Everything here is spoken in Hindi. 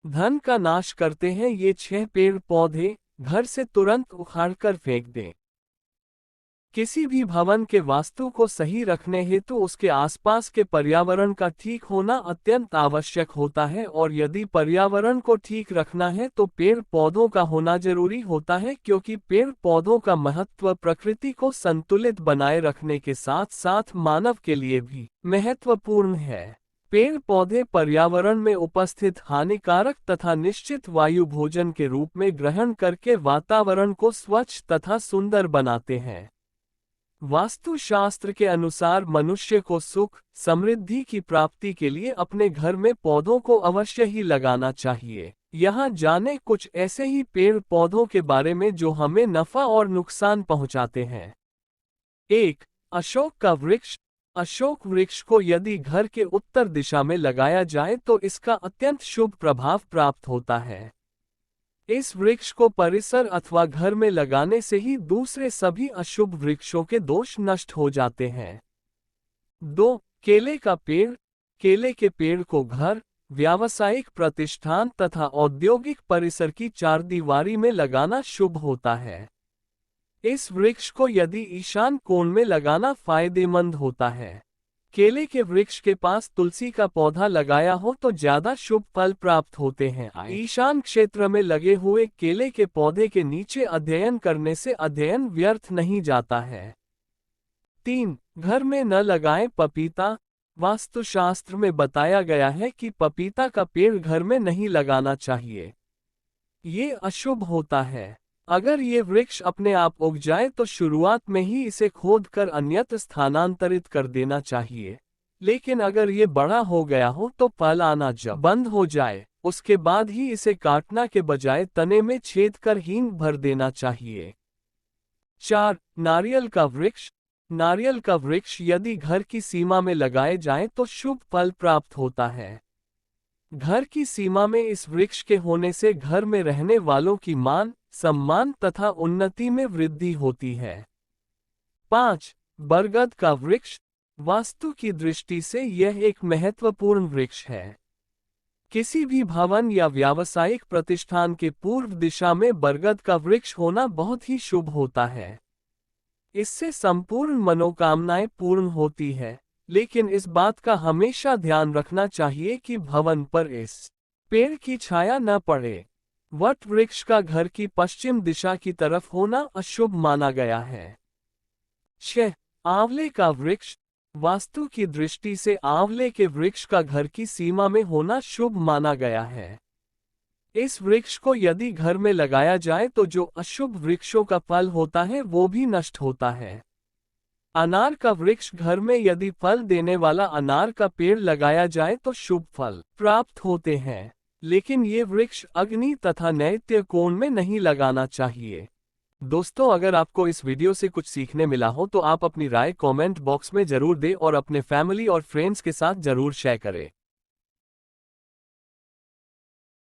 धन का नाश करते हैं। ये 6 पेड़ पौधे घर से तुरंत उखाड़कर फेंक दें। किसी भी भवन के वास्तु को सही रखने हेतु उसके आसपास के पर्यावरण का ठीक होना अत्यंत आवश्यक होता है, और यदि पर्यावरण को ठीक रखना है तो पेड़ पौधों का होना जरूरी होता है, क्योंकि पेड़ पौधों का महत्व प्रकृति को संतुलित बनाए रखने के साथ साथ मानव के लिए भी महत्वपूर्ण है। पेड़ पौधे पर्यावरण में उपस्थित हानिकारक तथा निश्चित वायु भोजन के रूप में ग्रहण करके वातावरण को स्वच्छ तथा सुंदर बनाते हैं। वास्तुशास्त्र के अनुसार मनुष्य को सुख समृद्धि की प्राप्ति के लिए अपने घर में पौधों को अवश्य ही लगाना चाहिए। यहाँ जाने कुछ ऐसे ही पेड़ पौधों के बारे में जो हमें नफा और नुकसान पहुँचाते हैं। 1. अशोक का वृक्ष। अशोक वृक्ष को यदि घर के उत्तर दिशा में लगाया जाए तो इसका अत्यंत शुभ प्रभाव प्राप्त होता है। इस वृक्ष को परिसर अथवा घर में लगाने से ही दूसरे सभी अशुभ वृक्षों के दोष नष्ट हो जाते हैं। 2. केले का पेड़। केले के पेड़ को घर, व्यावसायिक प्रतिष्ठान तथा औद्योगिक परिसर की चारदीवारी में लगाना शुभ होता है। इस वृक्ष को यदि ईशान कोण में लगाना फायदेमंद होता है। केले के वृक्ष के पास तुलसी का पौधा लगाया हो तो ज्यादा शुभ फल प्राप्त होते हैं। ईशान क्षेत्र में लगे हुए केले के पौधे के नीचे अध्ययन करने से अध्ययन व्यर्थ नहीं जाता है। 3. घर में न लगाएं पपीता। वास्तुशास्त्र में बताया गया है कि पपीता का पेड़ घर में नहीं लगाना चाहिए। ये अशुभ होता है। अगर ये वृक्ष अपने आप उग जाए तो शुरुआत में ही इसे खोदकर अन्यत्र स्थानांतरित कर देना चाहिए, लेकिन अगर ये बड़ा हो गया हो तो फल आना जब बंद हो जाए उसके बाद ही इसे काटना के बजाय तने में छेद कर हींग भर देना चाहिए। 4. नारियल का वृक्ष। नारियल का वृक्ष यदि घर की सीमा में लगाए जाए तो शुभ फल प्राप्त होता है। घर की सीमा में इस वृक्ष के होने से घर में रहने वालों की मान, सम्मान तथा उन्नति में वृद्धि होती है। 5. बरगद का वृक्ष। वास्तु की दृष्टि से यह एक महत्वपूर्ण वृक्ष है। किसी भी भवन या व्यावसायिक प्रतिष्ठान के पूर्व दिशा में बरगद का वृक्ष होना बहुत ही शुभ होता है। इससे संपूर्ण मनोकामनाएं पूर्ण होती है, लेकिन इस बात का हमेशा ध्यान रखना चाहिए कि भवन पर इस पेड़ की छाया न पड़े। वट वृक्ष का घर की पश्चिम दिशा की तरफ होना अशुभ माना गया है। 6. आंवले का वृक्ष। वास्तु की दृष्टि से आंवले के वृक्ष का घर की सीमा में होना शुभ माना गया है। इस वृक्ष को यदि घर में लगाया जाए तो जो अशुभ वृक्षों का फल होता है वो भी नष्ट होता है। अनार का वृक्ष। घर में यदि फल देने वाला अनार का पेड़ लगाया जाए तो शुभ फल प्राप्त होते हैं, लेकिन ये वृक्ष अग्नि तथा नैत्य कोण में नहीं लगाना चाहिए। दोस्तों, अगर आपको इस वीडियो से कुछ सीखने मिला हो तो आप अपनी राय कमेंट बॉक्स में जरूर दें और अपने फैमिली और फ्रेंड्स के साथ जरूर शेयर करें।